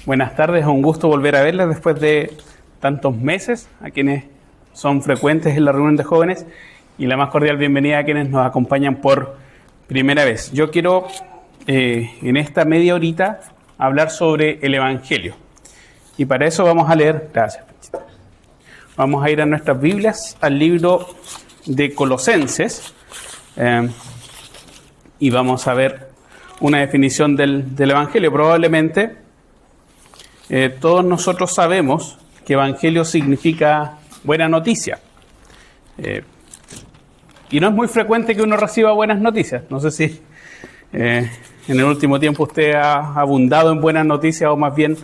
Buenas tardes, es un gusto volver a verles después de tantos meses, a quienes son frecuentes en la reunión de jóvenes, y la más cordial bienvenida a quienes nos acompañan por primera vez. Yo quiero en esta media horita hablar sobre el Evangelio, y para eso vamos a leer, gracias, vamos a ir a nuestras Biblias, al libro de Colosenses, y vamos a ver una definición del Evangelio. Probablemente todos nosotros sabemos que Evangelio significa buena noticia. Y no es muy frecuente que uno reciba buenas noticias. No sé si en el último tiempo usted ha abundado en buenas noticias, o más bien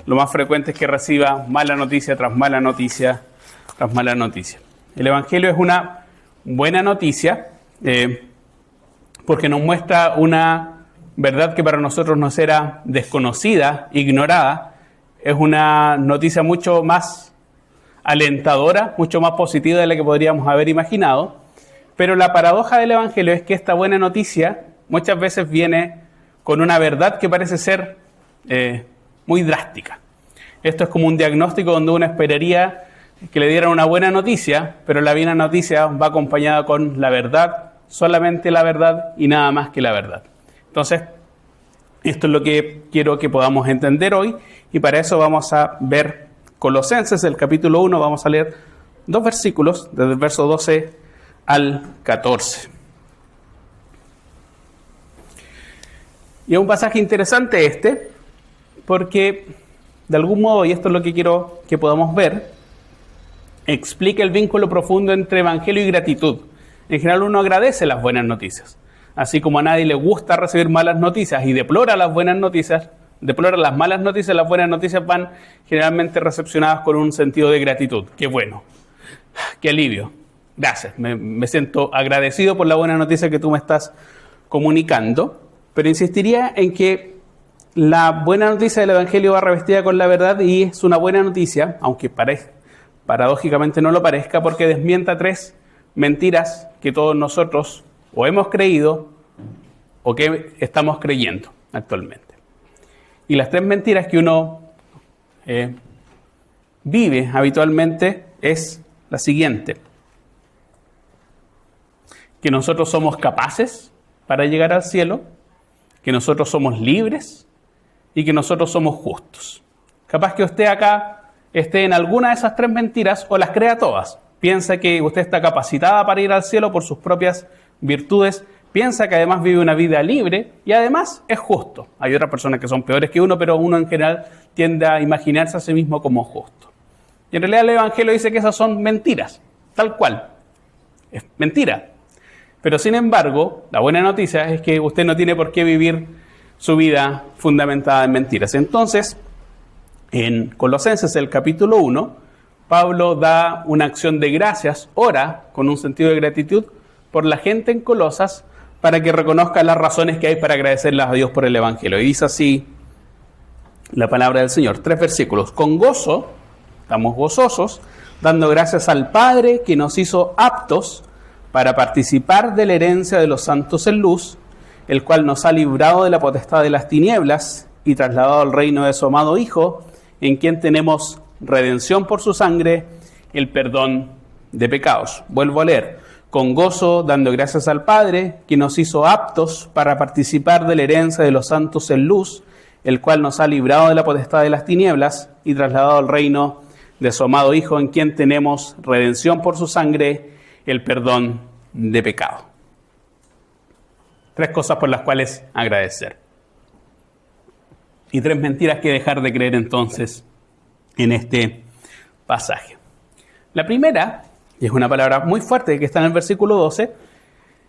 lo más frecuente es que reciba mala noticia tras mala noticia tras mala noticia. El Evangelio es una buena noticia porque nos muestra una verdad que para nosotros nos era desconocida, ignorada. Es una noticia mucho más alentadora, mucho más positiva de la que podríamos haber imaginado. Pero la paradoja del Evangelio es que esta buena noticia muchas veces viene con una verdad que parece ser muy drástica. Esto es como un diagnóstico donde uno esperaría que le dieran una buena noticia, pero la buena noticia va acompañada con la verdad, solamente la verdad y nada más que la verdad. Entonces, esto es lo que quiero que podamos entender hoy, y para eso vamos a ver Colosenses, el capítulo 1, vamos a leer 2 versículos, desde el verso 12 al 14. Y es un pasaje interesante este, porque de algún modo, y esto es lo que quiero que podamos ver, explica el vínculo profundo entre evangelio y gratitud. En general uno agradece las buenas noticias. Así como a nadie le gusta recibir malas noticias y deplora las buenas noticias, deplora las malas noticias, las buenas noticias van generalmente recepcionadas con un sentido de gratitud. Qué bueno, qué alivio, gracias, me siento agradecido por la buena noticia que tú me estás comunicando, pero insistiría en que la buena noticia del Evangelio va revestida con la verdad, y es una buena noticia, aunque paradójicamente no lo parezca, porque desmienta 3 mentiras que todos nosotros o hemos creído o que estamos creyendo actualmente. Y las 3 mentiras que uno vive habitualmente es la siguiente: que nosotros somos capaces para llegar al cielo, que nosotros somos libres y que nosotros somos justos. Capaz que usted acá esté en alguna de esas 3 mentiras o las crea todas. Piensa que usted está capacitada para ir al cielo por sus propias virtudes, piensa que además vive una vida libre y además es justo. Hay otras personas que son peores que uno, pero uno en general tiende a imaginarse a sí mismo como justo. Y en realidad el Evangelio dice que esas son mentiras, tal cual. Es mentira. Pero sin embargo, la buena noticia es que usted no tiene por qué vivir su vida fundamentada en mentiras. Entonces, en Colosenses, el capítulo 1, Pablo da una acción de gracias, ora con un sentido de gratitud por la gente en Colosas, para que reconozca las razones que hay para agradecerles a Dios por el Evangelio. Y dice así la palabra del Señor, 3 versículos. Con gozo, estamos gozosos, dando gracias al Padre que nos hizo aptos para participar de la herencia de los santos en luz, el cual nos ha librado de la potestad de las tinieblas y trasladado al reino de su amado Hijo, en quien tenemos redención por su sangre, el perdón de pecados. Vuelvo a leer. Con gozo, dando gracias al Padre, que nos hizo aptos para participar de la herencia de los santos en luz, el cual nos ha librado de la potestad de las tinieblas y trasladado al reino de su amado Hijo, en quien tenemos redención por su sangre, el perdón de pecado. 3 cosas por las cuales agradecer. Y 3 mentiras que dejar de creer entonces en este pasaje. La primera, y es una palabra muy fuerte que está en el versículo 12,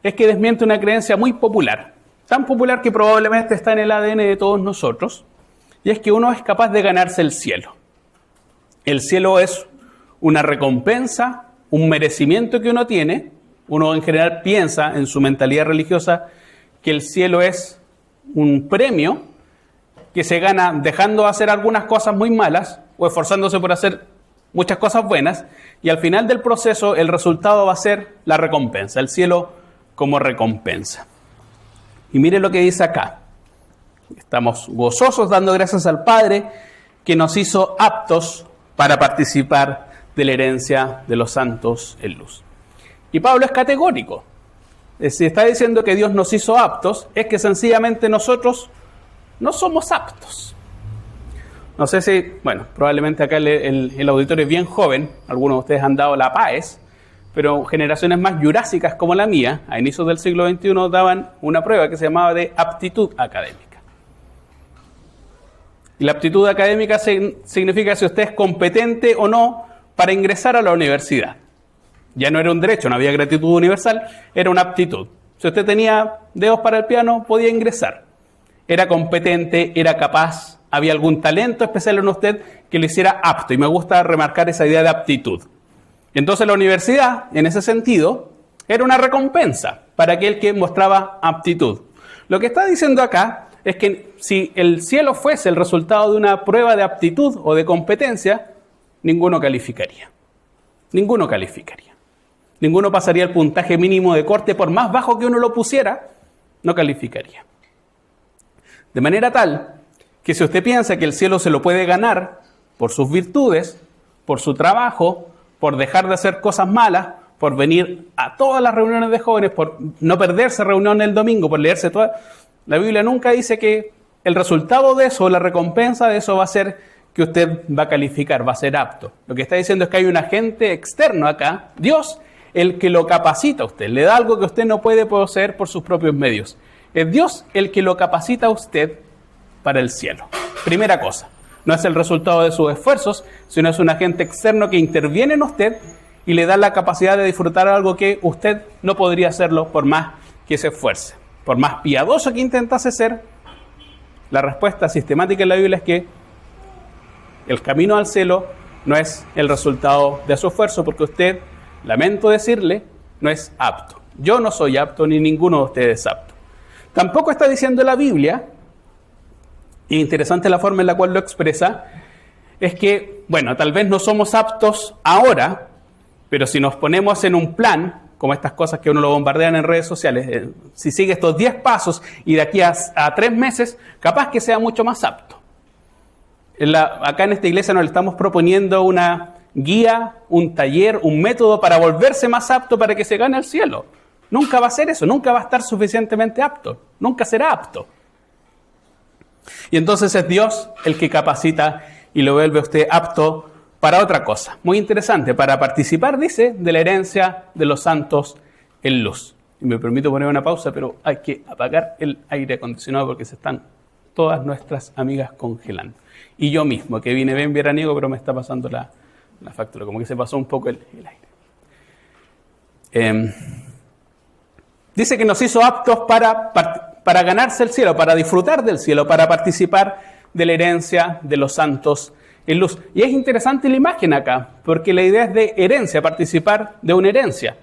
es que desmiente una creencia muy popular, tan popular que probablemente está en el ADN de todos nosotros, y es que uno es capaz de ganarse el cielo. El cielo es una recompensa, un merecimiento que uno tiene. Uno en general piensa en su mentalidad religiosa que el cielo es un premio que se gana dejando de hacer algunas cosas muy malas o esforzándose por hacer muchas cosas buenas, y al final del proceso el resultado va a ser la recompensa, el cielo como recompensa. Y mire lo que dice acá. Estamos gozosos dando gracias al Padre que nos hizo aptos para participar de la herencia de los santos en luz. Y Pablo es categórico. Si está diciendo que Dios nos hizo aptos, es que sencillamente nosotros no somos aptos. No sé si, bueno, probablemente acá el auditorio es bien joven, algunos de ustedes han dado la PAES, pero generaciones más jurásicas como la mía, a inicios del siglo XXI, daban una prueba que se llamaba de aptitud académica. Y la aptitud académica significa si usted es competente o no para ingresar a la universidad. Ya no era un derecho, no había gratitud universal, era una aptitud. Si usted tenía dedos para el piano, podía ingresar. Era competente, era capaz, había algún talento especial en usted que lo hiciera apto. Y me gusta remarcar esa idea de aptitud. Entonces la universidad, en ese sentido, era una recompensa para aquel que mostraba aptitud. Lo que está diciendo acá es que si el cielo fuese el resultado de una prueba de aptitud o de competencia, ninguno calificaría. Ninguno calificaría. Ninguno pasaría el puntaje mínimo de corte, por más bajo que uno lo pusiera, no calificaría. De manera tal que si usted piensa que el cielo se lo puede ganar por sus virtudes, por su trabajo, por dejar de hacer cosas malas, por venir a todas las reuniones de jóvenes, por no perderse reunión el domingo, por leerse toda... La Biblia nunca dice que el resultado de eso, la recompensa de eso va a ser que usted va a calificar, va a ser apto. Lo que está diciendo es que hay un agente externo acá, Dios, el que lo capacita a usted, le da algo que usted no puede poseer por sus propios medios. Es Dios el que lo capacita a usted para el cielo. Primera cosa, no es el resultado de sus esfuerzos, sino es un agente externo que interviene en usted y le da la capacidad de disfrutar algo que usted no podría hacerlo por más que se esfuerce. Por más piadoso que intentase ser, la respuesta sistemática en la Biblia es que el camino al cielo no es el resultado de su esfuerzo, porque usted, lamento decirle, no es apto. Yo no soy apto, ni ninguno de ustedes es apto. Tampoco está diciendo la Biblia, y interesante la forma en la cual lo expresa, es que, bueno, tal vez no somos aptos ahora, pero si nos ponemos en un plan, como estas cosas que uno lo bombardean en redes sociales, si sigue estos 10 pasos y de aquí a 3 meses, capaz que sea mucho más apto. Acá en esta iglesia nos le estamos proponiendo una guía, un taller, un método para volverse más apto para que se gane el cielo. Nunca va a ser eso, nunca va a estar suficientemente apto, nunca será apto. Y entonces es Dios el que capacita y lo vuelve a usted apto para otra cosa. Muy interesante, para participar, dice, de la herencia de los santos en luz. Y me permito poner una pausa, pero hay que apagar el aire acondicionado porque se están todas nuestras amigas congelando. Y yo mismo, que vine bien veraniego, pero me está pasando la factura, como que se pasó un poco el aire. Dice que nos hizo aptos para ganarse el cielo, para disfrutar del cielo, para participar de la herencia de los santos en luz. Y es interesante la imagen acá, porque la idea es de herencia, participar de una herencia.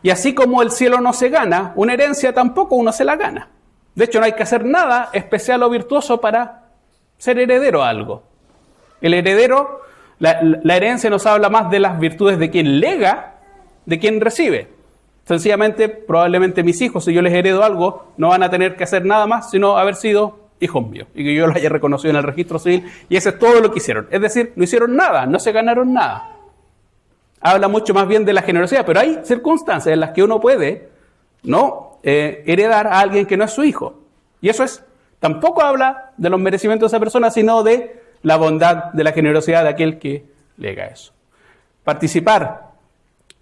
Y así como el cielo no se gana, una herencia tampoco uno se la gana. De hecho, no hay que hacer nada especial o virtuoso para ser heredero a algo. El heredero, la herencia nos habla más de las virtudes de quien lega, de quien recibe. Sencillamente, probablemente mis hijos, si yo les heredo algo, no van a tener que hacer nada más, sino haber sido hijos míos, y que yo los haya reconocido en el registro civil, y eso es todo lo que hicieron. Es decir, no hicieron nada, no se ganaron nada. Habla mucho más bien de la generosidad, pero hay circunstancias en las que uno puede no heredar a alguien que no es su hijo. Y eso tampoco habla de los merecimientos de esa persona, sino de la bondad, de la generosidad de aquel que lega eso. Participar,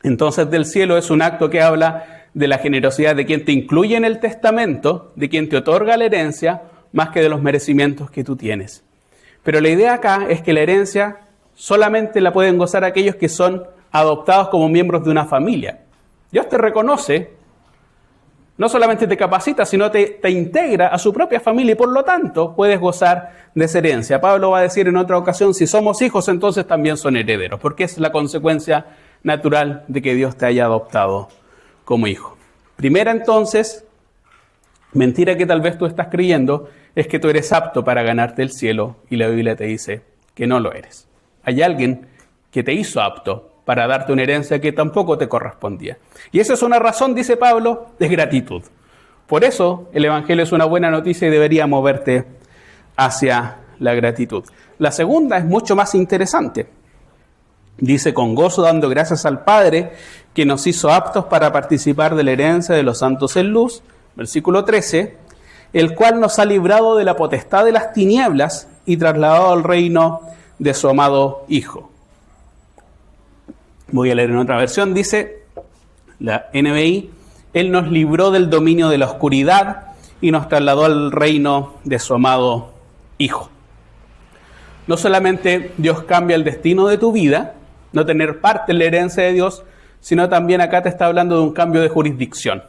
entonces, del cielo es un acto que habla de la generosidad de quien te incluye en el testamento, de quien te otorga la herencia, más que de los merecimientos que tú tienes. Pero la idea acá es que la herencia solamente la pueden gozar aquellos que son adoptados como miembros de una familia. Dios te reconoce, no solamente te capacita, sino te integra a su propia familia y por lo tanto puedes gozar de esa herencia. Pablo va a decir en otra ocasión, si somos hijos, entonces también son herederos, porque es la consecuencia natural de que Dios te haya adoptado como hijo. Primera, entonces, mentira que tal vez tú estás creyendo es que tú eres apto para ganarte el cielo y la Biblia te dice que no lo eres. Hay alguien que te hizo apto para darte una herencia que tampoco te correspondía. Y esa es una razón, dice Pablo, de gratitud. Por eso el Evangelio es una buena noticia y debería moverte hacia la gratitud. La segunda es mucho más interesante. Dice, con gozo dando gracias al Padre, que nos hizo aptos para participar de la herencia de los santos en luz, versículo 13, el cual nos ha librado de la potestad de las tinieblas y trasladado al reino de su amado Hijo. Voy a leer en otra versión, dice la NBI, Él nos libró del dominio de la oscuridad y nos trasladó al reino de su amado Hijo. No solamente Dios cambia el destino de tu vida, no tener parte en la herencia de Dios, sino también acá te está hablando de un cambio de jurisdicción.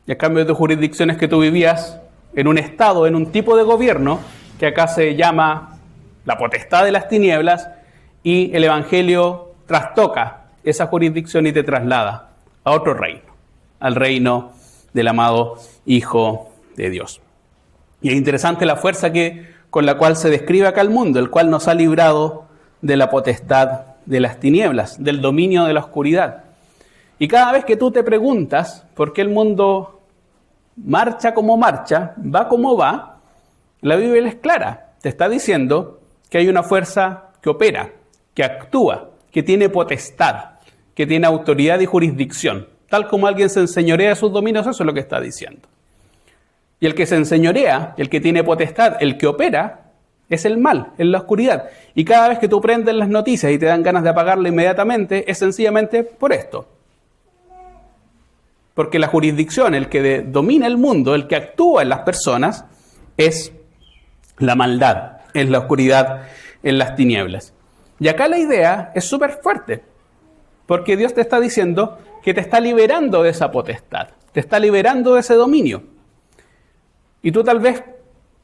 Y el cambio de jurisdicción es que tú vivías en un estado, en un tipo de gobierno, que acá se llama la potestad de las tinieblas, y el Evangelio trastoca esa jurisdicción y te traslada a otro reino, al reino del amado Hijo de Dios. Y es interesante la fuerza con la cual se describe acá el mundo, el cual nos ha librado de la potestad de las tinieblas, del dominio de la oscuridad. Y cada vez que tú te preguntas por qué el mundo marcha como marcha, va como va, la Biblia es clara. Te está diciendo que hay una fuerza que opera, que actúa, que tiene potestad, que tiene autoridad y jurisdicción. Tal como alguien se enseñorea de sus dominios, eso es lo que está diciendo. Y el que se enseñorea, el que tiene potestad, el que opera, es el mal, es la oscuridad. Y cada vez que tú prendes las noticias y te dan ganas de apagarla inmediatamente, es sencillamente por esto. Porque la jurisdicción, el que domina el mundo, el que actúa en las personas, es la maldad, es la oscuridad, en las tinieblas. Y acá la idea es súper fuerte, porque Dios te está diciendo que te está liberando de esa potestad, te está liberando de ese dominio. Y tú tal vez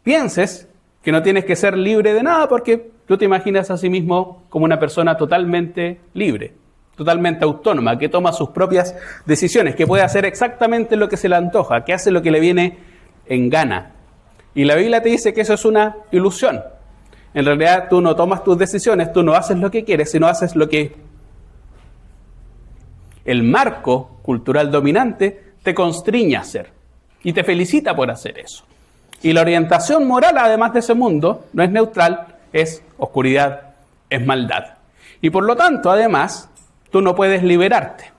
pienses que no tienes que ser libre de nada porque tú te imaginas a sí mismo como una persona totalmente libre, totalmente autónoma, que toma sus propias decisiones, que puede hacer exactamente lo que se le antoja, que hace lo que le viene en gana. Y la Biblia te dice que eso es una ilusión. En realidad tú no tomas tus decisiones, tú no haces lo que quieres, sino haces lo que el marco cultural dominante te constriñe a hacer. Y te felicita por hacer eso. Y la orientación moral, además de ese mundo, no es neutral, es oscuridad, es maldad. Y por lo tanto, además, tú no puedes liberarte.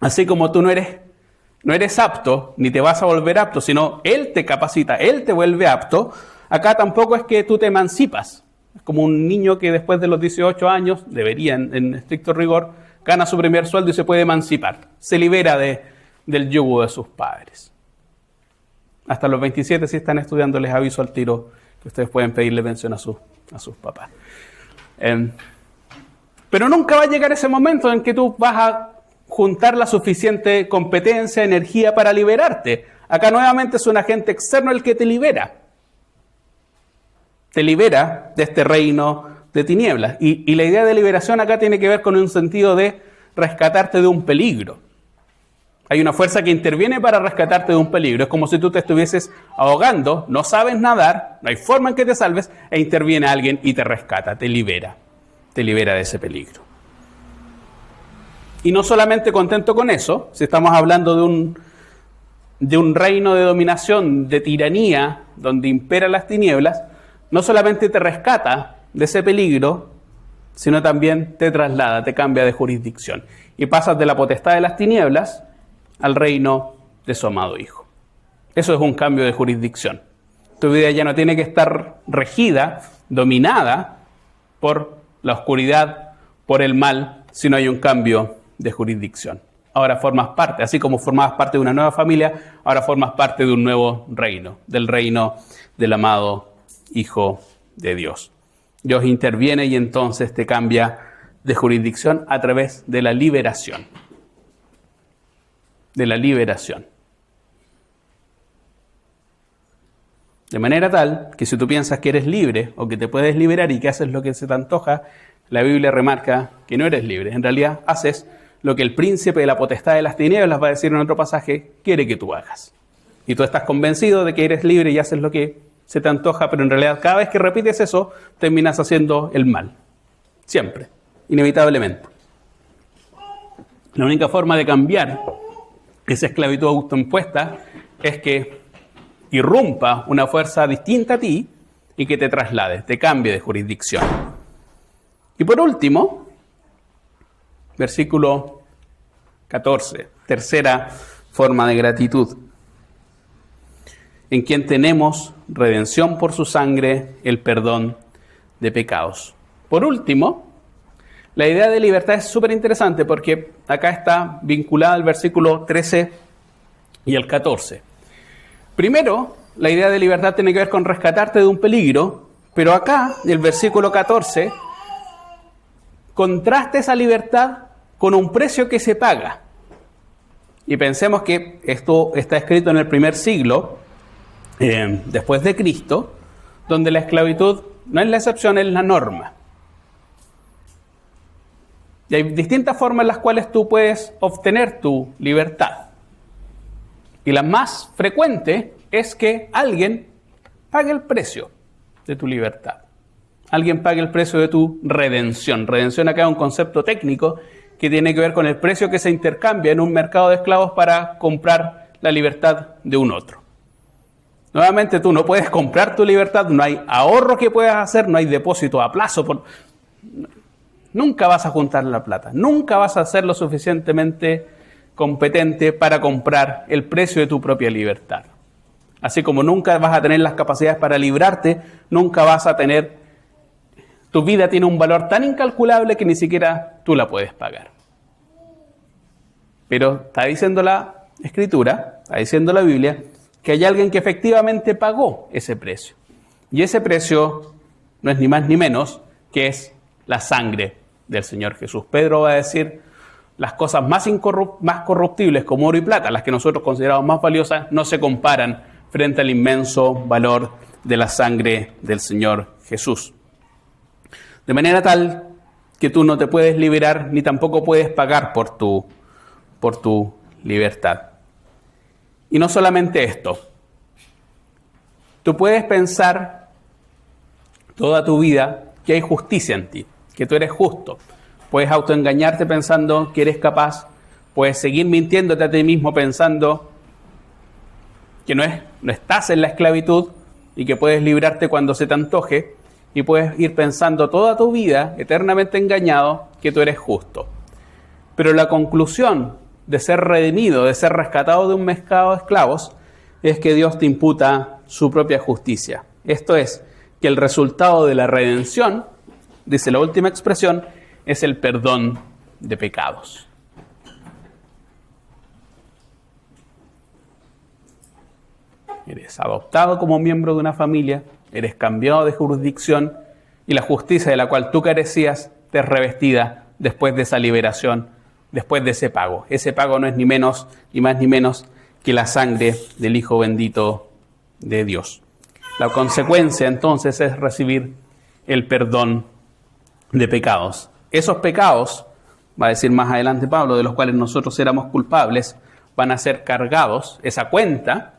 Así como tú no eres apto, ni te vas a volver apto, sino Él te capacita, Él te vuelve apto, acá tampoco es que tú te emancipas. Es como un niño que después de los 18 años, debería en estricto rigor, gana su primer sueldo y se puede emancipar. Se libera del yugo de sus padres. Hasta los 27, si están estudiando, les aviso al tiro que ustedes pueden pedirle pensión a sus papás. Pero nunca va a llegar ese momento en que tú vas a juntar la suficiente competencia, energía para liberarte. Acá nuevamente es un agente externo el que te libera. Te libera de este reino de tinieblas. Y la idea de liberación acá tiene que ver con un sentido de rescatarte de un peligro. Hay una fuerza que interviene para rescatarte de un peligro. Es como si tú te estuvieses ahogando, no sabes nadar, no hay forma en que te salves, e interviene alguien y te rescata, te libera de ese peligro. Y no solamente contento con eso, si estamos hablando de un reino de dominación, de tiranía, donde imperan las tinieblas, no solamente te rescata de ese peligro, sino también te traslada, te cambia de jurisdicción. Y pasas de la potestad de las tinieblas al reino de su amado Hijo. Eso es un cambio de jurisdicción. Tu vida ya no tiene que estar regida, dominada por la oscuridad, por el mal, sino hay un cambio de jurisdicción. Ahora formas parte, así como formabas parte de una nueva familia, ahora formas parte de un nuevo reino, del reino del amado Hijo de Dios. Dios interviene y entonces te cambia de jurisdicción a través de la liberación. De la liberación. De manera tal que si tú piensas que eres libre o que te puedes liberar y que haces lo que se te antoja, la Biblia remarca que no eres libre. En realidad haces lo que el príncipe de la potestad de las tinieblas, va a decir en otro pasaje, quiere que tú hagas. Y tú estás convencido de que eres libre y haces lo que se te antoja, pero en realidad cada vez que repites eso, terminas haciendo el mal. Siempre, inevitablemente. La única forma de cambiar esa esclavitud autoimpuesta es que irrumpa una fuerza distinta a ti y que te traslade, te cambie de jurisdicción. Y por último, versículo 14, tercera forma de gratitud. En quien tenemos redención por su sangre, el perdón de pecados. Por último, la idea de libertad es súper interesante porque acá está vinculada al versículo 13 y el 14. Primero, la idea de libertad tiene que ver con rescatarte de un peligro, pero acá, el versículo 14, contrasta esa libertad con un precio que se paga. Y pensemos que esto está escrito en el primer siglo, después de Cristo, donde la esclavitud no es la excepción, es la norma. Y hay distintas formas en las cuales tú puedes obtener tu libertad. Y la más frecuente es que alguien pague el precio de tu libertad. Alguien pague el precio de tu redención. Redención acá es un concepto técnico que tiene que ver con el precio que se intercambia en un mercado de esclavos para comprar la libertad de un otro. Nuevamente, tú no puedes comprar tu libertad, no hay ahorro que puedas hacer, no hay depósito a plazo. Nunca vas a juntar la plata, nunca vas a ser lo suficientemente competente para comprar el precio de tu propia libertad. Así como nunca vas a tener las capacidades para librarte, nunca vas a tener... Tu vida tiene un valor tan incalculable que ni siquiera tú la puedes pagar. Pero está diciendo la Escritura, está diciendo la Biblia, que hay alguien que efectivamente pagó ese precio. Y ese precio no es ni más ni menos que es la sangre del Señor Jesús. Pedro va a decir, las cosas más corruptibles como oro y plata, las que nosotros consideramos más valiosas, no se comparan frente al inmenso valor de la sangre del Señor Jesús. De manera tal que tú no te puedes liberar ni tampoco puedes pagar por tu libertad. Y no solamente esto. Tú puedes pensar toda tu vida que hay justicia en ti, que tú eres justo. Puedes autoengañarte pensando que eres capaz. Puedes seguir mintiéndote a ti mismo pensando que no estás en la esclavitud y que puedes librarte cuando se te antoje. Y puedes ir pensando toda tu vida, eternamente engañado, que tú eres justo. Pero la conclusión de ser redimido, de ser rescatado de un mercado de esclavos, es que Dios te imputa su propia justicia. Esto es, que el resultado de la redención, dice la última expresión, es el perdón de pecados. Eres adoptado como miembro de una familia, eres cambiado de jurisdicción y la justicia de la cual tú carecías te es revestida después de esa liberación, después de ese pago. Ese pago no es ni menos, ni más ni menos que la sangre del Hijo bendito de Dios. La consecuencia entonces es recibir el perdón de pecados. Esos pecados, va a decir más adelante Pablo, de los cuales nosotros éramos culpables, van a ser cargados, esa cuenta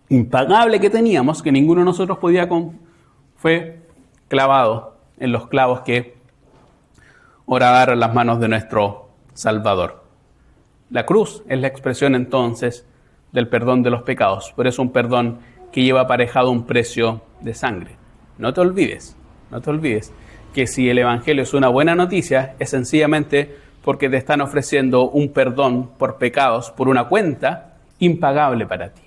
impagable que teníamos, que ninguno de nosotros podía fue clavado en los clavos que horadaron las manos de nuestro Salvador. La cruz es la expresión entonces del perdón de los pecados, pero es un perdón que lleva aparejado un precio de sangre. No te olvides que si el Evangelio es una buena noticia, es sencillamente porque te están ofreciendo un perdón por pecados, por una cuenta impagable para ti.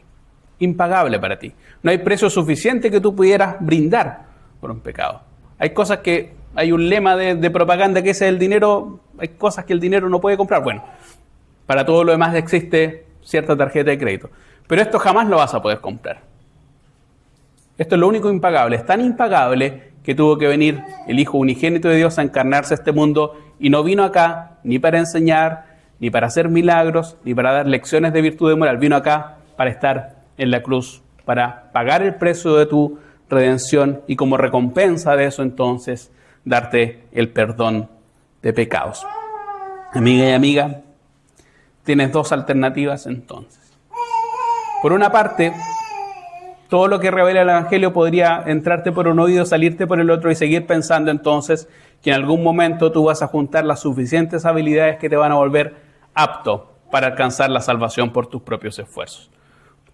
Impagable para ti. No hay precio suficiente que tú pudieras brindar por un pecado. Hay un lema de propaganda que es el dinero, hay cosas que el dinero no puede comprar. Bueno, para todo lo demás existe cierta tarjeta de crédito. Pero esto jamás lo vas a poder comprar. Esto es lo único impagable. Es tan impagable que tuvo que venir el Hijo unigénito de Dios a encarnarse a este mundo y no vino acá ni para enseñar, ni para hacer milagros, ni para dar lecciones de virtud de moral. Vino acá para estar en la cruz, para pagar el precio de tu redención y como recompensa de eso entonces darte el perdón de pecados. Amiga y amiga, tienes dos alternativas entonces. Por una parte, todo lo que revela el Evangelio podría entrarte por un oído, salirte por el otro y seguir pensando entonces que en algún momento tú vas a juntar las suficientes habilidades que te van a volver apto para alcanzar la salvación por tus propios esfuerzos.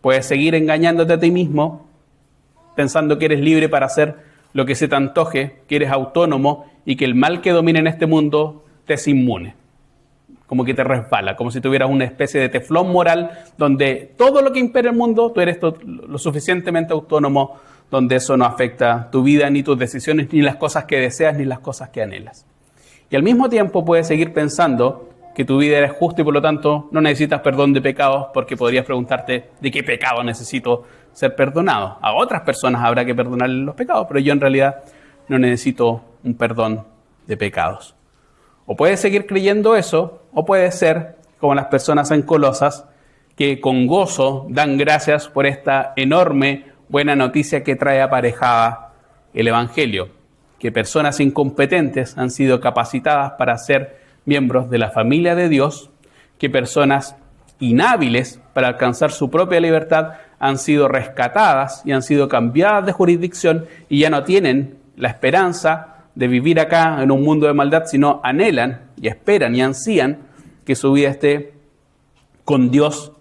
Puedes seguir engañándote a ti mismo, pensando que eres libre para hacer lo que se te antoje, que eres autónomo y que el mal que domina en este mundo te es inmune. Como que te resbala, como si tuvieras una especie de teflón moral donde todo lo que impera el mundo, tú eres lo suficientemente autónomo, donde eso no afecta tu vida, ni tus decisiones, ni las cosas que deseas, ni las cosas que anhelas. Y al mismo tiempo puedes seguir pensando que tu vida es justa y por lo tanto no necesitas perdón de pecados, porque podrías preguntarte de qué pecado necesito ser perdonado. A otras personas habrá que perdonarles los pecados, pero yo en realidad no necesito un perdón de pecados. O puedes seguir creyendo eso, o puede ser como las personas en Colosas, que con gozo dan gracias por esta enorme buena noticia que trae aparejada el Evangelio, que personas incompetentes han sido capacitadas para ser miembros de la familia de Dios, que personas inhábiles para alcanzar su propia libertad han sido rescatadas y han sido cambiadas de jurisdicción y ya no tienen la esperanza de vivir acá en un mundo de maldad, sino anhelan y esperan y ansían que su vida esté con Dios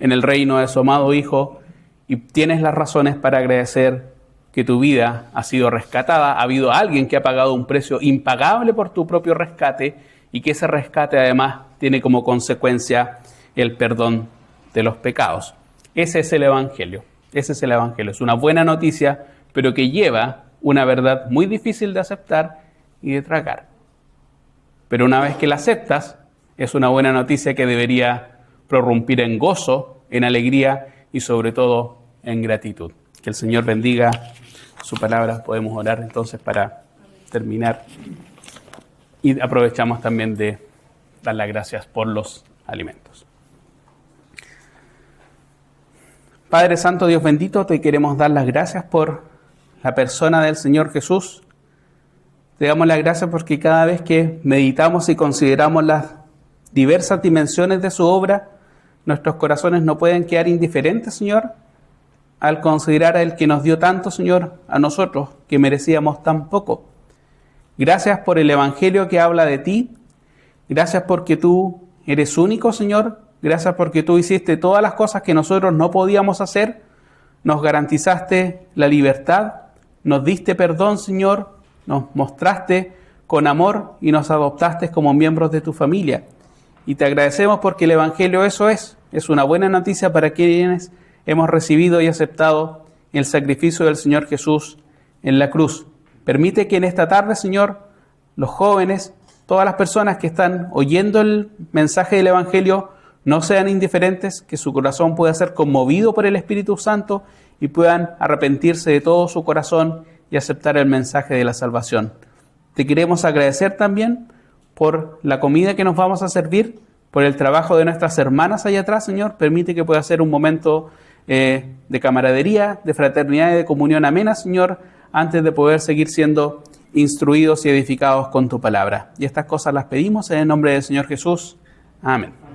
en el reino de su amado Hijo, y tienes las razones para agradecer que tu vida ha sido rescatada. Ha habido alguien que ha pagado un precio impagable por tu propio rescate y que ese rescate además tiene como consecuencia el perdón de los pecados. Ese es el Evangelio. Ese es el Evangelio. Es una buena noticia, pero que lleva una verdad muy difícil de aceptar y de tragar. Pero una vez que la aceptas, es una buena noticia que debería prorrumpir en gozo, en alegría y sobre todo en gratitud. Que el Señor bendiga su palabra. Podemos orar entonces para terminar. Y aprovechamos también de dar las gracias por los alimentos. Padre Santo, Dios bendito, te queremos dar las gracias por la persona del Señor Jesús. Te damos las gracias porque cada vez que meditamos y consideramos las diversas dimensiones de su obra, nuestros corazones no pueden quedar indiferentes, Señor, al considerar a Él que nos dio tanto, Señor, a nosotros, que merecíamos tan poco. Gracias por el Evangelio que habla de ti. Gracias porque tú eres único, Señor. Gracias porque tú hiciste todas las cosas que nosotros no podíamos hacer. Nos garantizaste la libertad. Nos diste perdón, Señor. Nos mostraste con amor y nos adoptaste como miembros de tu familia. Y te agradecemos porque el Evangelio eso es una buena noticia para quienes hemos recibido y aceptado el sacrificio del Señor Jesús en la cruz. Permite que en esta tarde, Señor, los jóvenes, todas las personas que están oyendo el mensaje del Evangelio, no sean indiferentes, que su corazón pueda ser conmovido por el Espíritu Santo y puedan arrepentirse de todo su corazón y aceptar el mensaje de la salvación. Te queremos agradecer también por la comida que nos vamos a servir, por el trabajo de nuestras hermanas allá atrás, Señor. Permite que pueda ser un momento de camaradería, de fraternidad y de comunión amena, Señor, antes de poder seguir siendo instruidos y edificados con tu palabra. Y estas cosas las pedimos en el nombre del Señor Jesús. Amén.